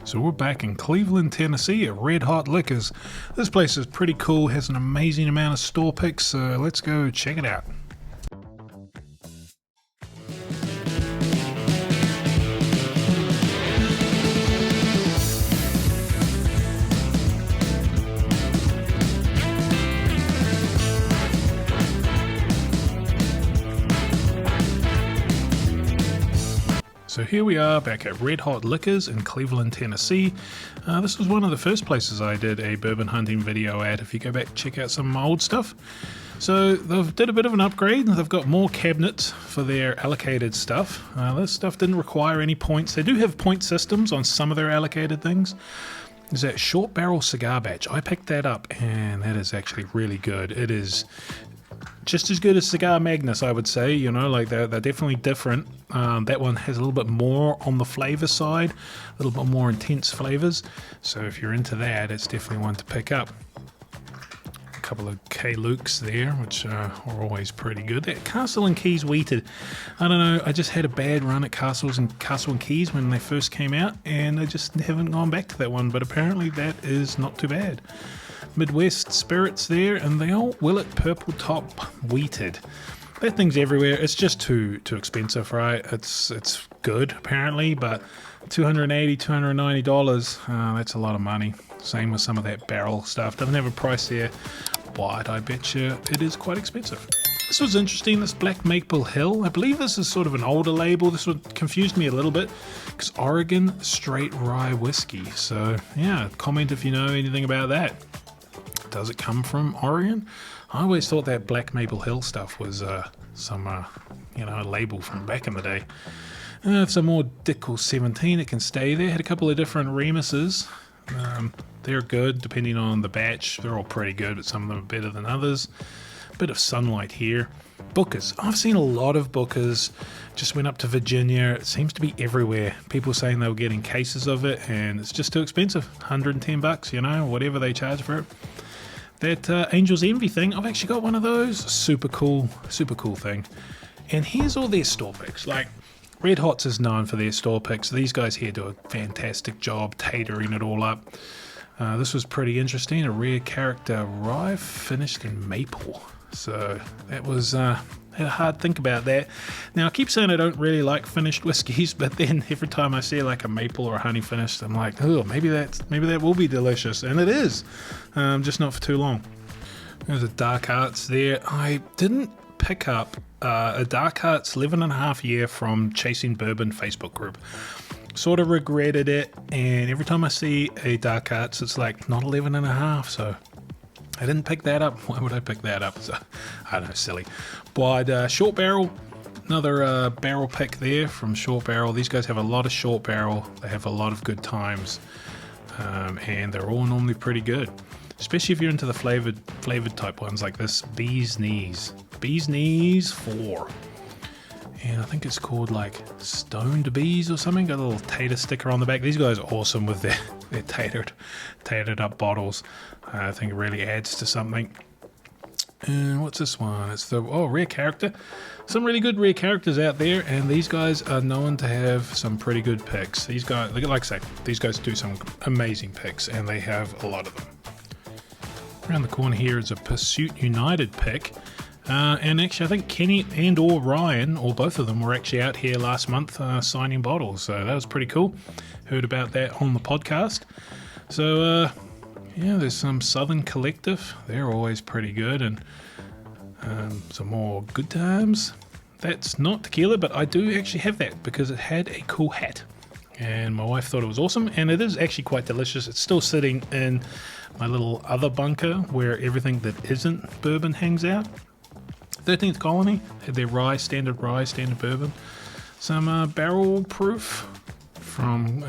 So we're back in Cleveland, Tennessee at Red Hot Liquors. This place is pretty cool, has an amazing amount of store picks, so let's go check it out. So here we are back at Red Hot Liquors in Cleveland, Tennessee. This was one of the first places I did a bourbon hunting video at. If you go back, check out some of my old stuff. So they've did a bit of an upgrade. They've got more cabinets for their allocated stuff. This stuff didn't require any points. They do have point systems on some of their allocated things. There's that short barrel cigar batch. I picked that up and that is actually really good. It is just as good as Cigar Magnus, I would say. You know, like they're definitely different. That one has a little bit more on the flavor side, a little bit more intense flavors. So if you're into that, it's definitely one to pick up. A couple of K-Lukes there, which are always pretty good. That Castle and Keys wheated. I don't know, I just had a bad run at Castle and Keys when they first came out, and I just haven't gone back to that one, but apparently that is not too bad. Midwest Spirits there, and the old Willet Purple Top wheated. That thing's everywhere. It's just too expensive, right? It's good apparently, but $280, $290, that's a lot of money. Same with some of that barrel stuff. Doesn't have a price there, but I bet you it is quite expensive. This was interesting, this Black Maple Hill. I believe this is sort of an older label. This one confused me a little bit because Oregon Straight Rye Whiskey. So yeah, comment if you know anything about that. Does it come from Oregon? I always thought that Black Maple Hill stuff was some label from back in the day. Some more Dickel 17, it can stay there. Had a couple of different Remuses. They're good depending on the batch. They're all pretty good, but some of them are better than others. Bit of Sunlight here. Bookers. I've seen a lot of Bookers. Just went up to Virginia. It seems to be everywhere. People saying they were getting cases of it, and it's just too expensive. $110, you know, whatever they charge for it. That Angel's Envy thing, I've actually got one of those. Super cool thing. And here's all their store picks. Like, Red Hot's is known for their store picks. These guys here do a fantastic job tatering it all up. This was pretty interesting. A rare character rye finished in maple. So that was had a hard think about that. Now I keep saying I don't really like finished whiskies, but then every time I see like a maple or a honey finished, I'm like, oh, maybe that will be delicious, and it is, just not for too long. There's a Dark Arts there. I didn't pick up a Dark Arts 11.5 year from Chasing Bourbon Facebook group. Sort of regretted it, and every time I see a Dark Arts, it's like not 11.5, so I didn't pick that up. Why would I pick that up? So, I don't know, silly. But Short Barrel, another barrel pick there from Short Barrel. These guys have a lot of Short Barrel. They have a lot of good times, and they're all normally pretty good. Especially if you're into the flavored type ones like this Bee's Knees. Bee's Knees 4. And I think it's called like Stoned Bees or something. Got a little tater sticker on the back. These guys are awesome with their tatered up bottles. I think it really adds to something. And what's this one? It's the rare character. Some really good rare characters out there, and these guys are known to have some pretty good picks. These guys, like I say, these guys do some amazing picks, and they have a lot of them. Around the corner here is a Pursuit United pick. And actually, I think Kenny and or Ryan, or both of them, were actually out here last month signing bottles. So that was pretty cool. Heard about that on the podcast. So, yeah, there's some Southern Collective. They're always pretty good. And some more Good Times. That's not tequila, but I do actually have that because it had a cool hat. And my wife thought it was awesome. And it is actually quite delicious. It's still sitting in my little other bunker where everything that isn't bourbon hangs out. 13th Colony had their standard bourbon. Some barrel proof from,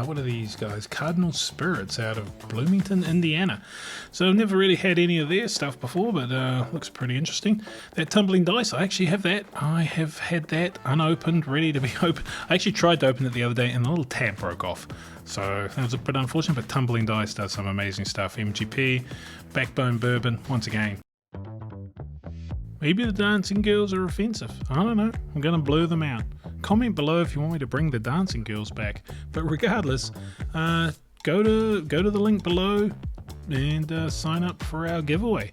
what are these guys? Cardinal Spirits out of Bloomington, Indiana. So I've never really had any of their stuff before, but looks pretty interesting. That Tumbling Dice, I actually have that. I have had that unopened, ready to be opened. I actually tried to open it the other day and the little tab broke off. So that was a bit unfortunate, but Tumbling Dice does some amazing stuff. MGP, Backbone Bourbon, once again. Maybe the dancing girls are offensive. I don't know. I'm going to blur them out. comment below if you want me to bring the dancing girls back. But regardless, go to the link below and sign up for our giveaway.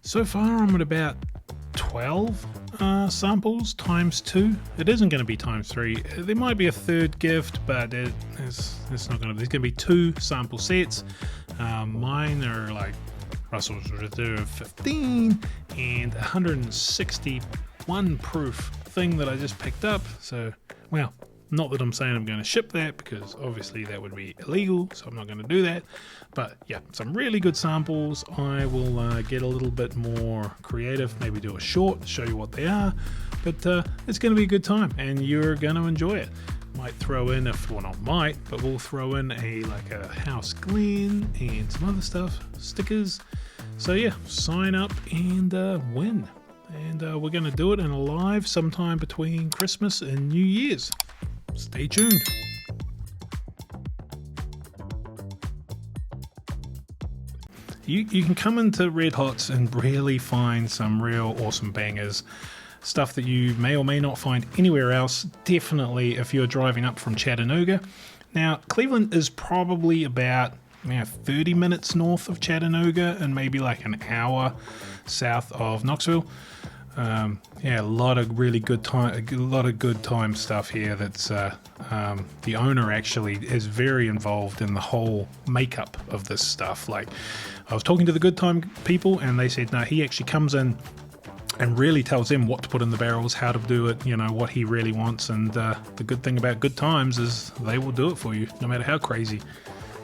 So far I'm at about 12 samples times 2. It isn't going to be times 3. There might be a third gift, but it's not going to. There's going to be 2 sample sets. Mine are like Russell's Reserve 15 and 161 proof thing that I just picked up. So, well, not that I'm saying I'm going to ship that, because obviously that would be illegal, so I'm not going to do that. But yeah, some really good samples. I will get a little bit more creative, maybe do a short, show you what they are. But it's going to be a good time, and you're going to enjoy it. Might throw in, but we'll throw in a house Glen and some other stuff, stickers. So yeah, sign up and win. And we're going to do it in a live sometime between Christmas and New Year's. Stay tuned. You can come into Red Hots and really find some real awesome bangers. Stuff that you may or may not find anywhere else. Definitely if you're driving up from Chattanooga. Now, Cleveland is probably about 30 minutes north of Chattanooga and maybe like an hour south of Knoxville. Yeah, a lot of really good time stuff here. That's the owner actually is very involved in the whole makeup of this stuff. Like, I was talking to the Good Time people, and they said no, he actually comes in and really tells them what to put in the barrels, how to do it, what he really wants. And the good thing about Good Times is they will do it for you, no matter how crazy.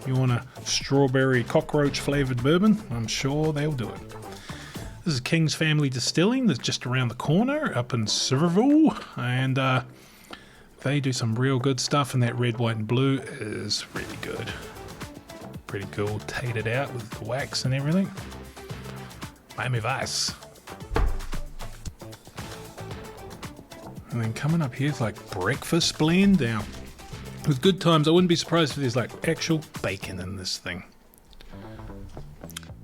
You want a strawberry cockroach flavored bourbon? I'm sure they'll do it. This is King's Family Distilling, that's just around the corner up in Silverville, and they do some real good stuff, and that red, white, and blue is really good. Pretty cool, tatered out with the wax and everything. Miami Vice. And then coming up here is like breakfast blend. Now, with Good Times, I wouldn't be surprised if there's like actual bacon in this thing.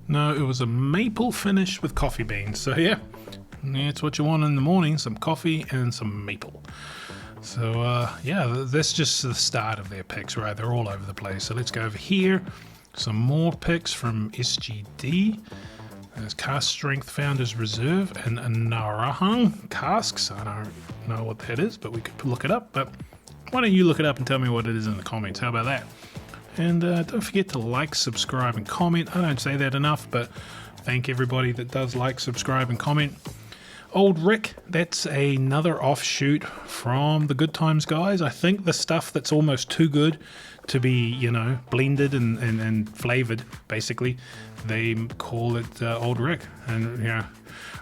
No, it was a maple finish with coffee beans. So yeah, it's what you want in the morning, some coffee and some maple. So yeah, that's just the start of their picks, right? They're all over the place. So let's go over here. Some more picks from SGD. There's Cask Strength Founders Reserve and Narahang casks. I don't know what that is, but we could look it up. But why don't you look it up and tell me what it is in the comments? How about that? And don't forget to like, subscribe, and comment. I don't say that enough, but thank everybody that does like, subscribe, and comment. Old Rick, that's another offshoot from the Good Times guys. I think the stuff that's almost too good to be, blended and flavored, basically, they call it Old Rick. And yeah,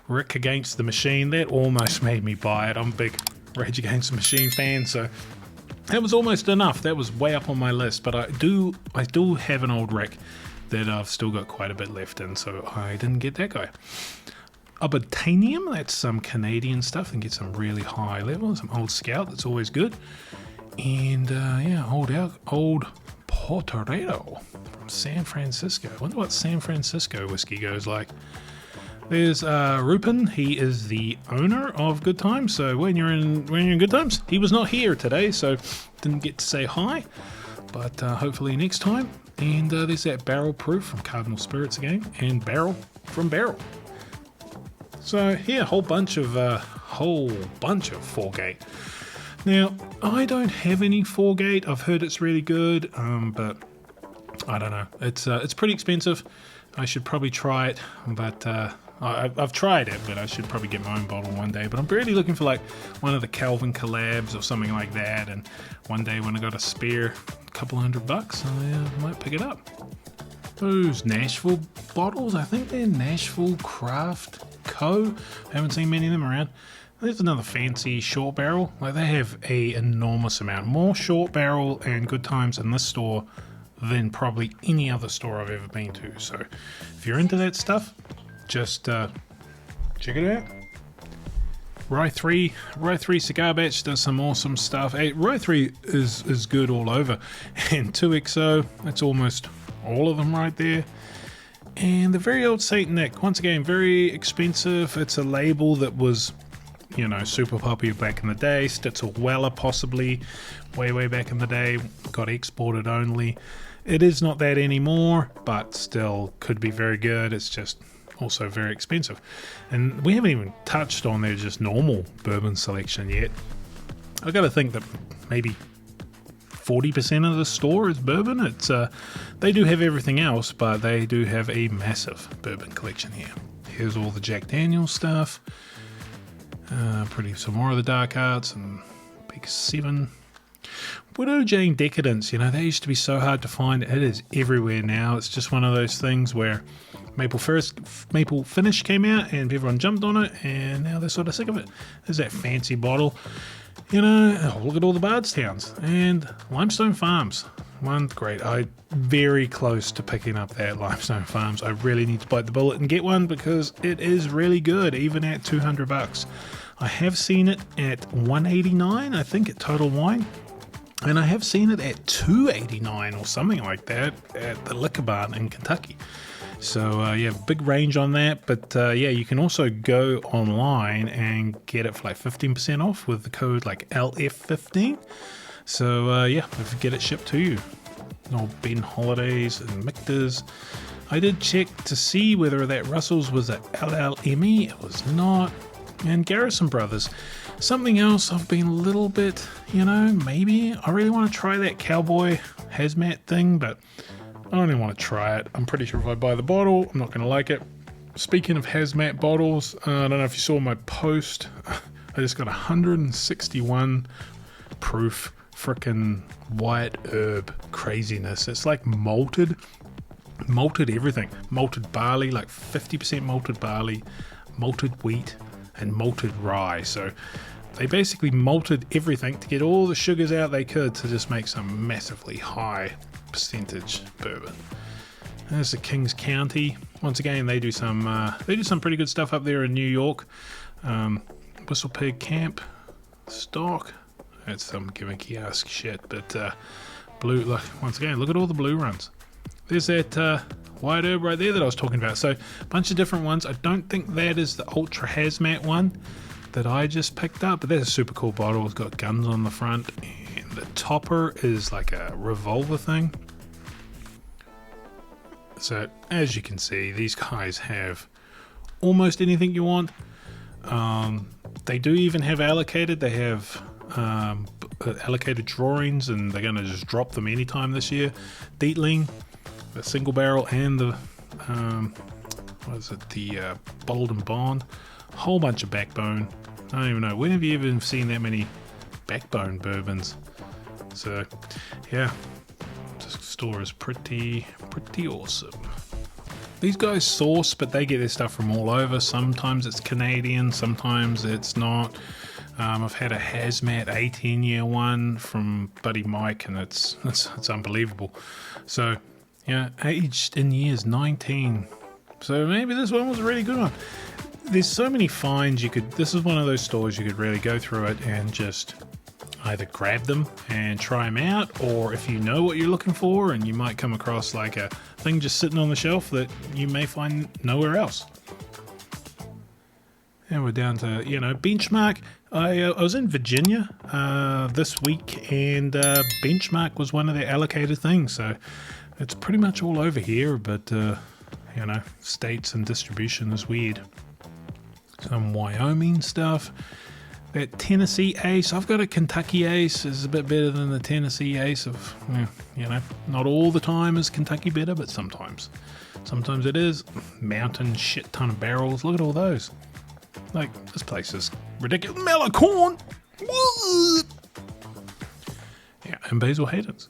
Rick Against the Machine, that almost made me buy it. I'm a big Rage Against the Machine fan, so that was almost enough. That was way up on my list, but I do have an Old Rick that I've still got quite a bit left in, so I didn't get that guy. Obitanium, that's some Canadian stuff, and get some really high level. Some Old Scout, that's always good. And yeah, old Porterito from San Francisco. I wonder what San Francisco whiskey goes like. There's Rupin. He is the owner of Good Times. So when you're in Good Times, he was not here today, so didn't get to say hi. But hopefully next time. And there's that Barrel Proof from Cardinal Spirits again, and Barrel from Barrel. So yeah, a whole bunch of 4-gate. Now I don't have any 4-gate. I've heard it's really good, but I don't know. It's pretty expensive. I should probably try it, but I've tried it, but I should probably get my own bottle one day. But I'm really looking for like one of the Calvin collabs or something like that. And one day when I got a spare couple $100, I might pick it up. Those Nashville bottles, I think they're Nashville Craft Co. I haven't seen many of them around. There's another fancy short barrel. Like, they have a enormous amount, more short barrel and Good Times in this store than probably any other store I've ever been to. So if you're into that stuff, just check it out. Rye 3 Cigar Batch does some awesome stuff. Rye 3 is good all over. And 2XO, that's almost all of them right there. And the Very Old Saint Nick, once again, very expensive. It's a label that was you know, super popular back in the day. Stitzel Weller possibly, way back in the day, got exported only. It is not that anymore, but still could be very good. It's just also very expensive. And we haven't even touched on their just normal bourbon selection yet. I got to think that maybe 40% of the store is bourbon. It's they do have everything else, but they do have a massive bourbon collection here. Here's all the Jack Daniel's stuff. Some more of the Dark Arts and Big 7. Widow Jane Decadence, you know, they used to be so hard to find. It is everywhere now. It's just one of those things where Maple Finish came out and everyone jumped on it, and now they're sort of sick of it. There's that fancy bottle. You know, look at all the Bardstowns and Limestone Farms. One great. I'm very close to picking up that Limestone Farms. I really need to bite the bullet and get one because it is really good, even at $200. I have seen it at $189, I think, at Total Wine, and I have seen it at $289 or something like that at the Liquor Barn in Kentucky. So yeah, big range on that, but yeah, you can also go online and get it for like 15% off with the code like LF15. So yeah, if you get it shipped to you. Old Ben Holidays and Michter's. I did check to see whether that Russell's was a LLME. It was not. And Garrison Brothers. Something else I've been a little bit, you know, maybe I really want to try that cowboy hazmat thing, but I don't even want to try it. I'm pretty sure if I buy the bottle, I'm not going to like it. Speaking of hazmat bottles, I don't know if you saw my post. I just got 161 proof frickin' white herb craziness. It's like malted everything. Malted barley, like 50% malted barley, malted wheat, and malted rye. So they basically malted everything to get all the sugars out they could to just make some massively high percentage bourbon. There's the Kings County. Once again, they do some pretty good stuff up there in New York. Whistle Pig Camp stock. That's some gimmicky ass shit, but blue. Look, once again, look at all the blue runs. There's that white herb right there that I was talking about. So a bunch of different ones. I don't think that is the Ultra Hazmat one that I just picked up, but that's a super cool bottle. It's got guns on the front, and the topper is like a revolver thing. So as you can see, these guys have almost anything you want. They do even have allocated. They have allocated drawings, and they're going to just drop them anytime this year. Dietling, the single barrel, and the the Bold and Bond. A whole bunch of Backbone. I don't even know, when have you even seen that many Backbone bourbons? So yeah, this store is pretty awesome. These guys source, but they get their stuff from all over. Sometimes it's Canadian, sometimes it's not. I've had a hazmat 18-year one from Buddy Mike, and it's unbelievable. So yeah, aged in years 19. So maybe this one was a really good one. There's so many finds you could. This is one of those stores you could really go through it and just either grab them and try them out, or if you know what you're looking for, and you might come across like a thing just sitting on the shelf that you may find nowhere else. And we're down to, you know, Benchmark. I was in Virginia this week, and Benchmark was one of their allocated things, so it's pretty much all over here, but you know, states and distribution is weird. Some Wyoming stuff. That Tennessee Ace, I've got a Kentucky Ace, is a bit better than the Tennessee Ace. You know, not all the time is Kentucky better, but sometimes it is. Mountain shit ton of barrels. Look at all those. Like, this place is ridiculous. Melicorn! What? Yeah, and Basil Hayden's.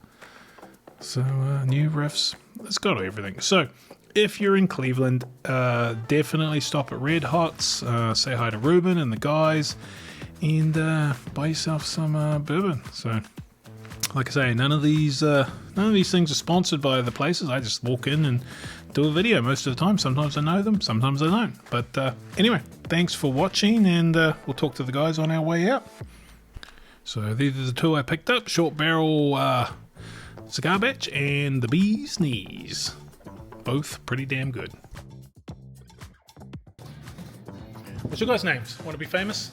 So, new riffs. It's got everything. So, if you're in Cleveland, definitely stop at Red Hot's. Say hi to Ruben and the guys, and buy yourself some bourbon. So, like I say, none of these things are sponsored by the places. I just walk in and do a video most of the time. Sometimes I know them, sometimes I don't. But anyway, thanks for watching, and we'll talk to the guys on our way out. So these are the two I picked up: Short Barrel Cigar Batch and the Bee's Knees. Both pretty damn good. What's your guys' names? Want to be famous?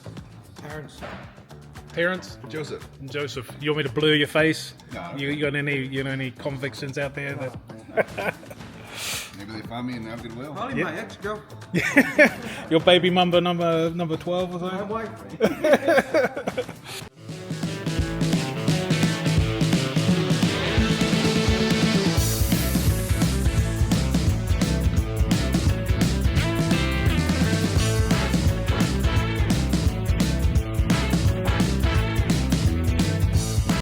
Parents? Joseph. Joseph. You want me to blur your face? No. You got any convictions out there that? Maybe they found me in African Will. Probably my ex-girl. Your baby number 12 or something? My wife.